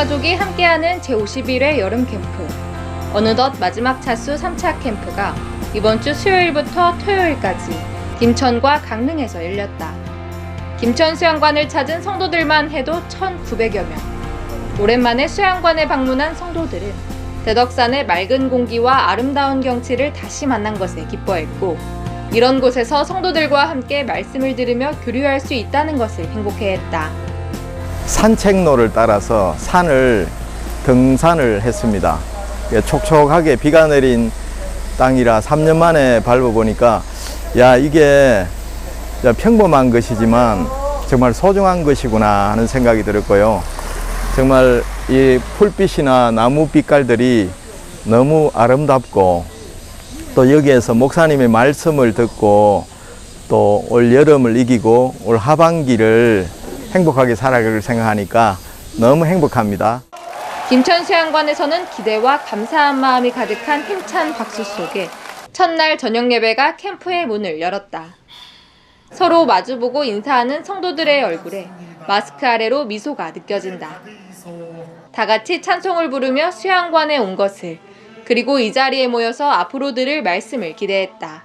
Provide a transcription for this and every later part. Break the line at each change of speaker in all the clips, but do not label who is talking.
가족이 함께하는 제51회 여름 캠프. 어느덧 마지막 차수 3차 캠프가 이번 주 수요일부터 토요일까지 김천과 강릉에서 열렸다. 김천 수양관을 찾은 성도들만 해도 1,900여 명. 오랜만에 수양관에 방문한 성도들은 대덕산의 맑은 공기와 아름다운 경치를 다시 만난 것에 기뻐했고, 이런 곳에서 성도들과 함께 말씀을 들으며 교류할 수 있다는 것을 행복해했다.
산책로를 따라서 산을 등산을 했습니다. 촉촉하게 비가 내린 땅이라 3년 만에 밟아보니까 이게 평범한 것이지만 정말 소중한 것이구나 하는 생각이 들었고요. 정말 이 풀빛이나 나무 빛깔들이 너무 아름답고, 또 여기에서 목사님의 말씀을 듣고 또 올 여름을 이기고 올 하반기를 행복하게 살아가길 생각하니까 너무 행복합니다.
김천 수양관에서는 기대와 감사한 마음이 가득한 힘찬 박수 속에 첫날 저녁 예배가 캠프의 문을 열었다. 서로 마주보고 인사하는 성도들의 얼굴에 마스크 아래로 미소가 느껴진다. 다 같이 찬송을 부르며 수양관에 온 것을, 그리고 이 자리에 모여서 앞으로 들을 말씀을 기대했다.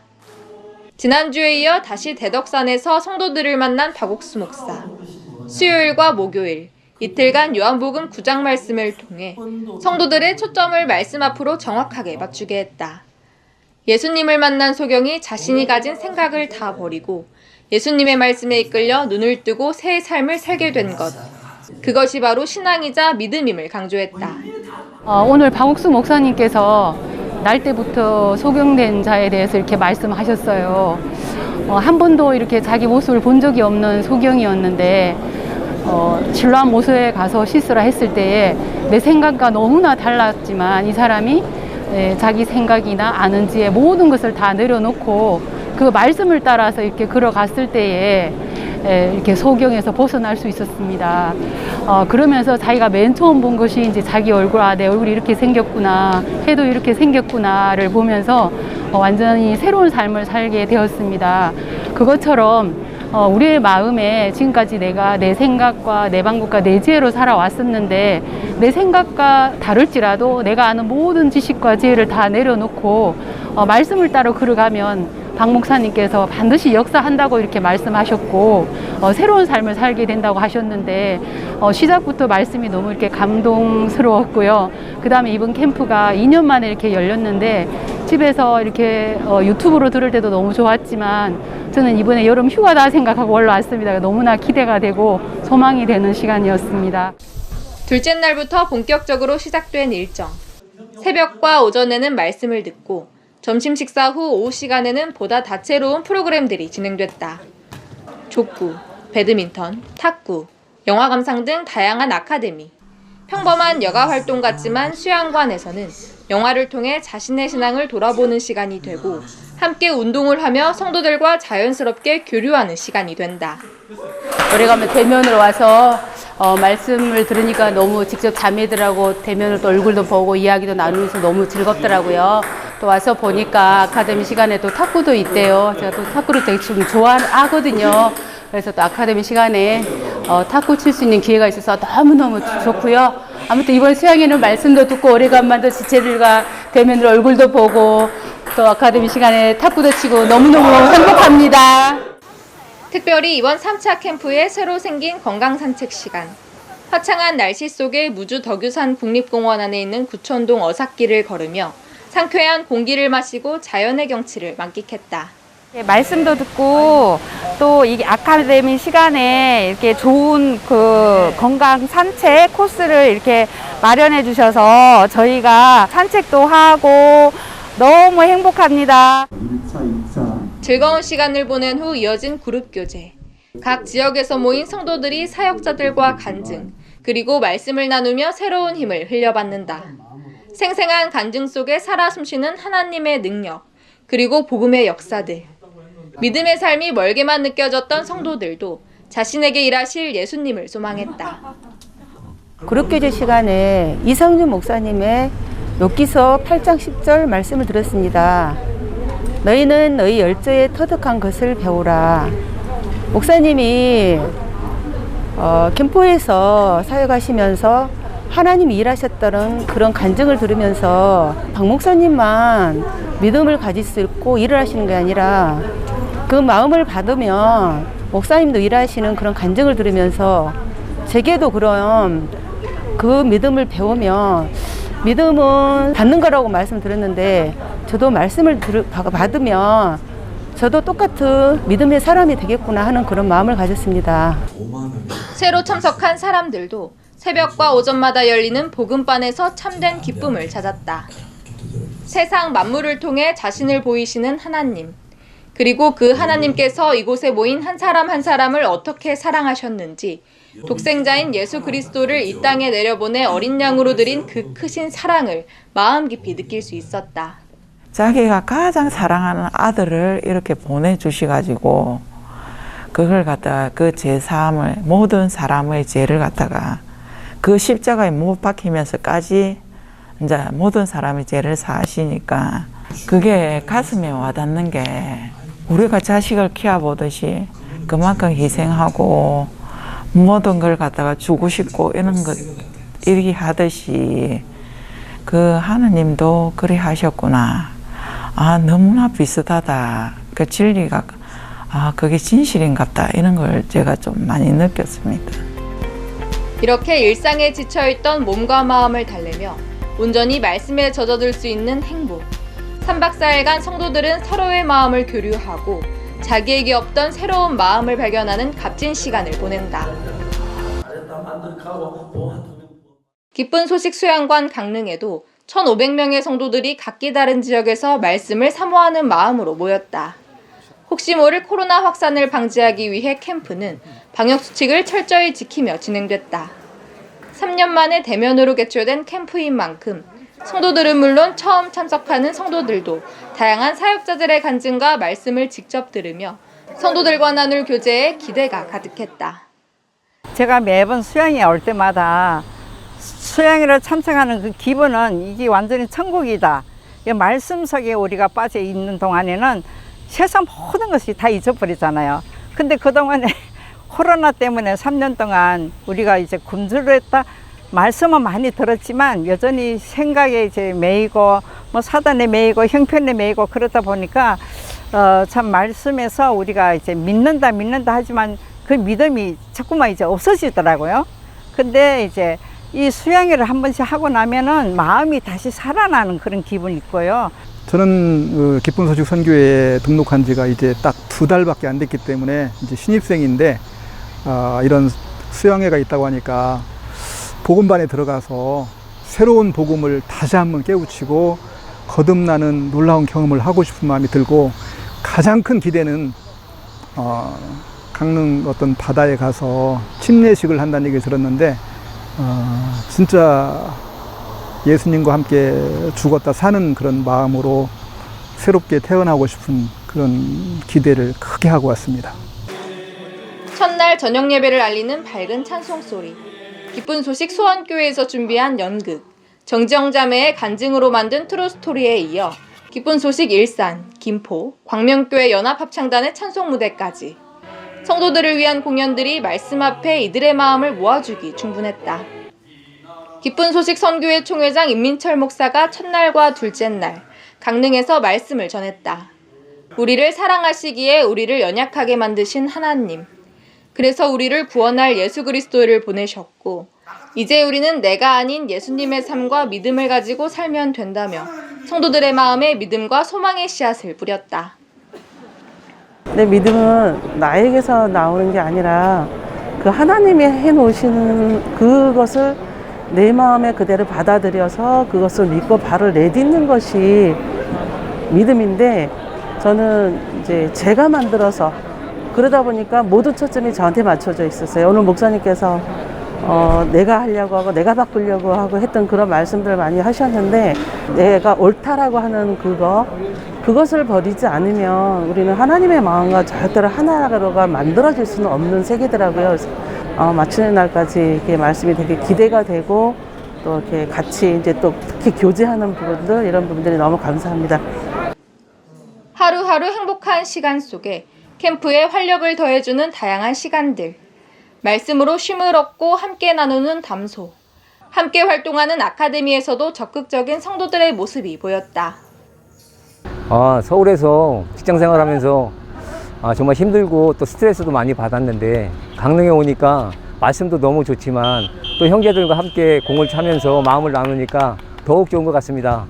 지난주에 이어 다시 대덕산에서 성도들을 만난 박옥수 목사. 수요일과 목요일, 이틀간 요한복음 9장 말씀을 통해 성도들의 초점을 말씀 앞으로 정확하게 맞추게 했다. 예수님을 만난 소경이 자신이 가진 생각을 다 버리고 예수님의 말씀에 이끌려 눈을 뜨고 새 삶을 살게 된 것. 그것이 바로 신앙이자 믿음임을 강조했다.
오늘 박옥수 목사님께서 날 때부터 소경된 자에 대해서 이렇게 말씀하셨어요. 한 번도 이렇게 자기 모습을 본 적이 없는 소경이었는데 실로암 모수에 가서 시스라 했을 때에 내 생각과 너무나 달랐지만 이 사람이 자기 생각이나 아는지의 모든 것을 다 내려놓고 그 말씀을 따라서 이렇게 걸어갔을 때에 이렇게 소경에서 벗어날 수 있었습니다. 그러면서 자기가 맨 처음 본 것이 이제 자기 얼굴, 내 얼굴이 이렇게 생겼구나, 해도 이렇게 생겼구나를 보면서 완전히 새로운 삶을 살게 되었습니다. 그것처럼 우리의 마음에 지금까지 내가 내 생각과 내 방법과 내 지혜로 살아왔었는데, 내 생각과 다를지라도 내가 아는 모든 지식과 지혜를 다 내려놓고 말씀을 따라 걸어가면 박 목사님께서 반드시 역사한다고 이렇게 말씀하셨고, 새로운 삶을 살게 된다고 하셨는데, 시작부터 말씀이 너무 이렇게 감동스러웠고요. 그 다음에 이번 캠프가 2년 만에 이렇게 열렸는데, 집에서 이렇게 유튜브로 들을 때도 너무 좋았지만, 저는 이번에 여름 휴가다 생각하고 올라왔습니다. 너무나 기대가 되고 소망이 되는 시간이었습니다.
둘째 날부터 본격적으로 시작된 일정. 새벽과 오전에는 말씀을 듣고 점심 식사 후 오후 시간에는 보다 다채로운 프로그램들이 진행됐다. 족구, 배드민턴, 탁구, 영화 감상 등 다양한 아카데미. 평범한 여가 활동 같지만 수양관에서는 영화를 통해 자신의 신앙을 돌아보는 시간이 되고, 함께 운동을 하며 성도들과 자연스럽게 교류하는 시간이 된다.
오래간만에 대면으로 와서 말씀을 들으니까 너무 직접 자매들하고 대면으로 또 얼굴도 보고 이야기도 나누면서 너무 즐겁더라고요. 또 와서 보니까 아카데미 시간에 또 탁구도 있대요. 제가 또 탁구를 되게 지금 좋아하거든요. 그래서 또 아카데미 시간에 탁구 칠 수 있는 기회가 있어서 너무너무 좋고요. 아무튼 이번 수양에는 말씀도 듣고 오래간만에 지체들과 대면으로 얼굴도 보고 또 아카데미 시간에 탁구도 치고 너무너무 행복합니다.
특별히 이번 3차 캠프에 새로 생긴 건강 산책 시간. 화창한 날씨 속에 무주 덕유산 국립공원 안에 있는 구천동 어삭길을 걸으며 상쾌한 공기를 마시고 자연의 경치를 만끽했다.
말씀도 듣고 또 이 아카데미 시간에 이렇게 좋은 그 건강 산책 코스를 이렇게 마련해 주셔서 저희가 산책도 하고 너무 행복합니다.
즐거운 시간을 보낸 후 이어진 그룹 교제. 각 지역에서 모인 성도들이 사역자들과 간증, 그리고 말씀을 나누며 새로운 힘을 흘려받는다. 생생한 간증 속에 살아 숨쉬는 하나님의 능력, 그리고 복음의 역사들. 믿음의 삶이 멀게만 느껴졌던 성도들도 자신에게 일하실 예수님을 소망했다.
그룹교제 시간에 이성준 목사님의 욥기서 8장 10절 말씀을 들었습니다. 너희는 너희 열조에 터득한 것을 배우라. 목사님이 캠프에서 사역하시면서 하나님이 일하셨다는 그런 간증을 들으면서 박 목사님만 믿음을 가질 수 있고 일을 하시는 게 아니라 그 마음을 받으면 목사님도 일하시는 그런 간증을 들으면서 제게도 그런 그 믿음을 배우면 믿음은 받는 거라고 말씀드렸는데 저도 말씀을 받으면 저도 똑같은 믿음의 사람이 되겠구나 하는 그런 마음을 가졌습니다.
새로 참석한 사람들도 새벽과 오전마다 열리는 복음반에서 참된 기쁨을 찾았다. 세상 만물을 통해 자신을 보이시는 하나님, 그리고 그 하나님께서 이곳에 모인 한 사람 한 사람을 어떻게 사랑하셨는지 독생자인 예수 그리스도를 이 땅에 내려보내 어린 양으로 드린 그 크신 사랑을 마음 깊이 느낄 수 있었다.
자기가 가장 사랑하는 아들을 이렇게 보내주셔가지고 그걸 갖다가 그 죄사함을 모든 사람의 죄를 갖다가 그 십자가에 못 박히면서까지 이제 모든 사람의 죄를 사하시니까 그게 가슴에 와닿는 게 우리가 자식을 키워보듯이 그만큼 희생하고 모든 걸 갖다가 주고 싶고 이런 것 이렇게 하듯이 그 하느님도 그래 하셨구나. 아, 너무나 비슷하다. 그 진리가 그게 진실인갑다. 이런 걸 제가 좀 많이 느꼈습니다.
이렇게 일상에 지쳐있던 몸과 마음을 달래며 온전히 말씀에 젖어들 수 있는 행복. 3박 4일간 성도들은 서로의 마음을 교류하고 자기에게 없던 새로운 마음을 발견하는 값진 시간을 보낸다. 기쁜 소식 수양관 강릉에도 1,500명의 성도들이 각기 다른 지역에서 말씀을 사모하는 마음으로 모였다. 혹시 모를 코로나 확산을 방지하기 위해 캠프는 방역수칙을 철저히 지키며 진행됐다. 3년 만에 대면으로 개최된 캠프인 만큼 성도들은 물론 처음 참석하는 성도들도 다양한 사역자들의 간증과 말씀을 직접 들으며 성도들과 나눌 교제에 기대가 가득했다.
제가 매번 수양회 올 때마다 수양회를 참석하는 그 기분은 이게 완전히 천국이다. 이 말씀 속에 우리가 빠져 있는 동안에는 세상 모든 것이 다 잊어버리잖아요. 근데 그동안에 코로나 때문에 3년 동안 우리가 이제 굶주렸다. 말씀은 많이 들었지만 여전히 생각에 이제 매이고 뭐 사단에 매이고 형편에 매이고 그러다 보니까 참 말씀에서 우리가 이제 믿는다 하지만 그 믿음이 자꾸만 이제 없어지더라고요. 근데 이제 이 수양회를 한 번씩 하고 나면은 마음이 다시 살아나는 그런 기분이 있고요.
저는 기쁜 소식 선교회에 등록한 지가 이제 딱 2달밖에 안 됐기 때문에 이제 신입생인데 이런 수양회가 있다고 하니까 복음반에 들어가서 새로운 복음을 다시 한번 깨우치고 거듭나는 놀라운 경험을 하고 싶은 마음이 들고 가장 큰 기대는 강릉 어떤 바다에 가서 침례식을 한다는 얘기를 들었는데 진짜 예수님과 함께 죽었다 사는 그런 마음으로 새롭게 태어나고 싶은 그런 기대를 크게 하고 왔습니다.
첫날 저녁 예배를 알리는 밝은 찬송 소리. 기쁜 소식 소원교회에서 준비한 연극, 정지영 자매의 간증으로 만든 트루스토리에 이어 기쁜 소식 일산, 김포, 광명교회 연합합창단의 찬송 무대까지 성도들을 위한 공연들이 말씀 앞에 이들의 마음을 모아주기 충분했다. 기쁜 소식 선교회 총회장 임민철 목사가 첫날과 둘째 날 강릉에서 말씀을 전했다. 우리를 사랑하시기에 우리를 연약하게 만드신 하나님. 그래서 우리를 구원할 예수 그리스도를 보내셨고 이제 우리는 내가 아닌 예수님의 삶과 믿음을 가지고 살면 된다며 성도들의 마음에 믿음과 소망의 씨앗을 뿌렸다.
내 믿음은 나에게서 나오는 게 아니라 그 하나님이 해놓으시는 그것을 내 마음에 그대로 받아들여서 그것을 믿고 발을 내딛는 것이 믿음인데 저는 이제 제가 만들어서 그러다 보니까 모든 초점이 저한테 맞춰져 있었어요. 오늘 목사님께서 내가 하려고 하고 내가 바꾸려고 하고 했던 그런 말씀들을 많이 하셨는데 내가 옳다라고 하는 그것을 버리지 않으면 우리는 하나님의 마음과 절대로 하나가 만들어질 수는 없는 세계더라고요. 그래서 마치는 날까지 이렇게 말씀이 되게 기대가 되고 또 이렇게 같이 이제 또 특히 교제하는 부분들 이런 부분들이 너무 감사합니다.
하루하루 행복한 시간 속에 캠프에 활력을 더해주는 다양한 시간들. 말씀으로 쉼을 얻고 함께 나누는 담소. 함께 활동하는 아카데미에서도 적극적인 성도들의 모습이 보였다.
서울에서 직장 생활하면서 정말 힘들고 또 스트레스도 많이 받았는데 강릉에 오니까 말씀도 너무 좋지만 또 형제들과 함께 공을 차면서 마음을 나누니까 더욱 좋은 것 같습니다.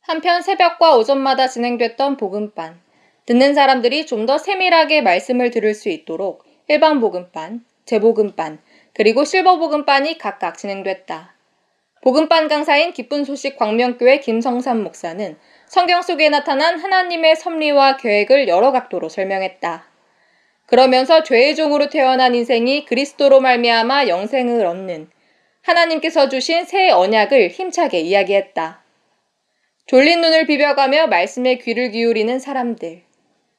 한편 새벽과 오전마다 진행됐던 복음반. 듣는 사람들이 좀 더 세밀하게 말씀을 들을 수 있도록 일반 복음반, 재복음반, 그리고 실버 복음반이 각각 진행됐다. 복음반 강사인 기쁜 소식 광명교회 김성삼 목사는 성경 속에 나타난 하나님의 섭리와 계획을 여러 각도로 설명했다. 그러면서 죄의 종으로 태어난 인생이 그리스도로 말미암아 영생을 얻는 하나님께서 주신 새 언약을 힘차게 이야기했다. 졸린 눈을 비벼가며 말씀에 귀를 기울이는 사람들,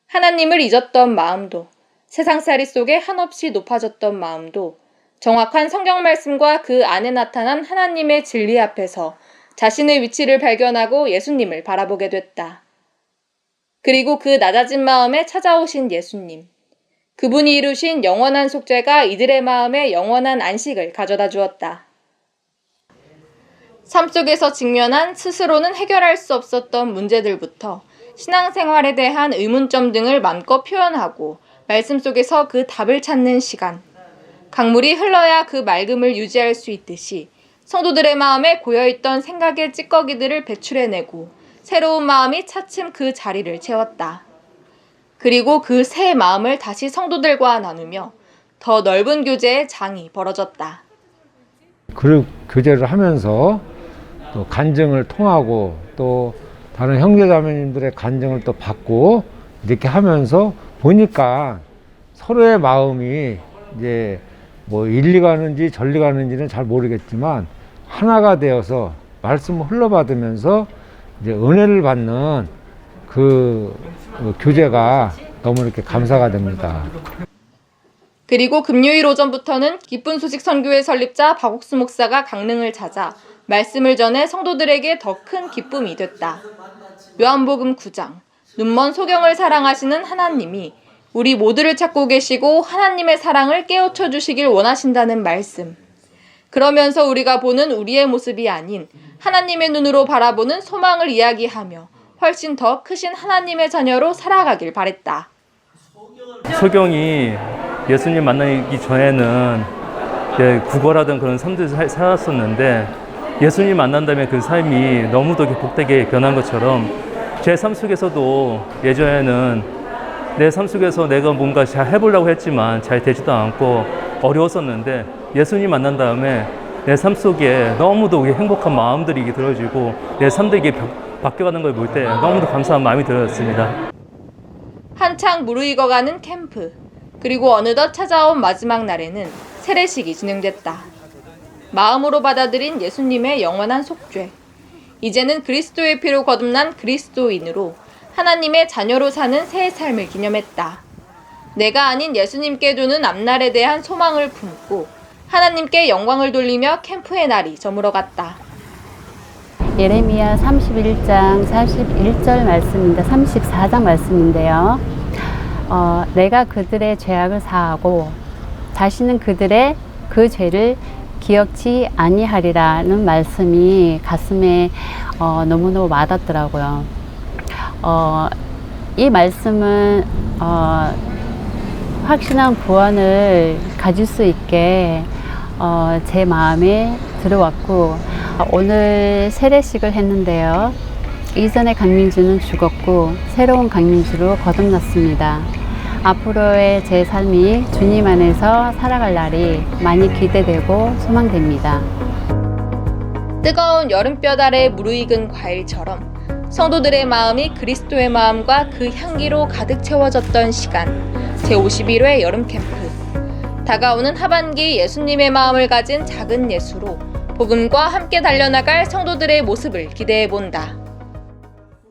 하나님을 잊었던 마음도, 세상살이 속에 한없이 높아졌던 마음도 정확한 성경 말씀과 그 안에 나타난 하나님의 진리 앞에서 자신의 위치를 발견하고 예수님을 바라보게 됐다. 그리고 그 낮아진 마음에 찾아오신 예수님, 그분이 이루신 영원한 속죄가 이들의 마음에 영원한 안식을 가져다 주었다. 삶 속에서 직면한 스스로는 해결할 수 없었던 문제들부터 신앙생활에 대한 의문점 등을 마음껏 표현하고 말씀 속에서 그 답을 찾는 시간. 강물이 흘러야 그 맑음을 유지할 수 있듯이 성도들의 마음에 고여있던 생각의 찌꺼기들을 배출해내고 새로운 마음이 차츰 그 자리를 채웠다. 그리고 그 새 마음을 다시 성도들과 나누며 더 넓은 교제의 장이 벌어졌다.
그룹 교제를 하면서 또 간증을 통하고 또 다른 형제자매님들의 간증을 또 받고 이렇게 하면서 보니까 서로의 마음이 이제 뭐 일리 가는지 전리 가는지는 잘 모르겠지만 하나가 되어서 말씀을 흘러받으면서 이제 은혜를 받는 그 교제가 너무 이렇게 감사가 됩니다.
그리고 금요일 오전부터는 기쁜 소식 선교회 설립자 박옥수 목사가 강릉을 찾아 말씀을 전해 성도들에게 더 큰 기쁨이 됐다. 요한복음 9장, 눈먼 소경을 사랑하시는 하나님이 우리 모두를 찾고 계시고 하나님의 사랑을 깨우쳐 주시길 원하신다는 말씀. 그러면서 우리가 보는 우리의 모습이 아닌 하나님의 눈으로 바라보는 소망을 이야기하며 훨씬 더 크신 하나님의 자녀로 살아가길 바랬다.
소경이 예수님 만나기 전에는 구걸하던 그런 삶들 살았었는데 예수님 만난 다음에 그 삶이 너무도 복되게 변한 것처럼 제 삶 속에서도 예전에는 내 삶 속에서 내가 뭔가 잘 해보려고 했지만 잘 되지도 않고 어려웠었는데 예수님 만난 다음에 내 삶 속에 너무도 행복한 마음들이 들어지고 내 삶들이 바뀌어가는 걸 볼 때 너무도 감사한 마음이 들었습니다.
한창 무르익어가는 캠프, 그리고 어느덧 찾아온 마지막 날에는 세례식이 진행됐다. 마음으로 받아들인 예수님의 영원한 속죄. 이제는 그리스도의 피로 거듭난 그리스도인으로 하나님의 자녀로 사는 새 삶을 기념했다. 내가 아닌 예수님께 두는 앞날에 대한 소망을 품고 하나님께 영광을 돌리며 캠프의 날이 저물어갔다.
예레미야 31장 41절 말씀입니다. 34장 말씀인데요. 내가 그들의 죄악을 사하고 다시는 그들의 그 죄를 기억치 아니하리라는 말씀이 가슴에 너무너무 와닿더라고요. 이 말씀은 확실한 구원을 가질 수 있게 제 마음에 들어왔고 오늘 세례식을 했는데요. 이전의 강민주는 죽었고 새로운 강민주로 거듭났습니다. 앞으로의 제 삶이 주님 안에서 살아갈 날이 많이 기대되고 소망됩니다.
뜨거운 여름볕 아래 무르익은 과일처럼 성도들의 마음이 그리스도의 마음과 그 향기로 가득 채워졌던 시간, 제51회 여름 캠프. 다가오는 하반기 예수님의 마음을 가진 작은 예수로 복음과 함께 달려나갈 성도들의 모습을 기대해본다.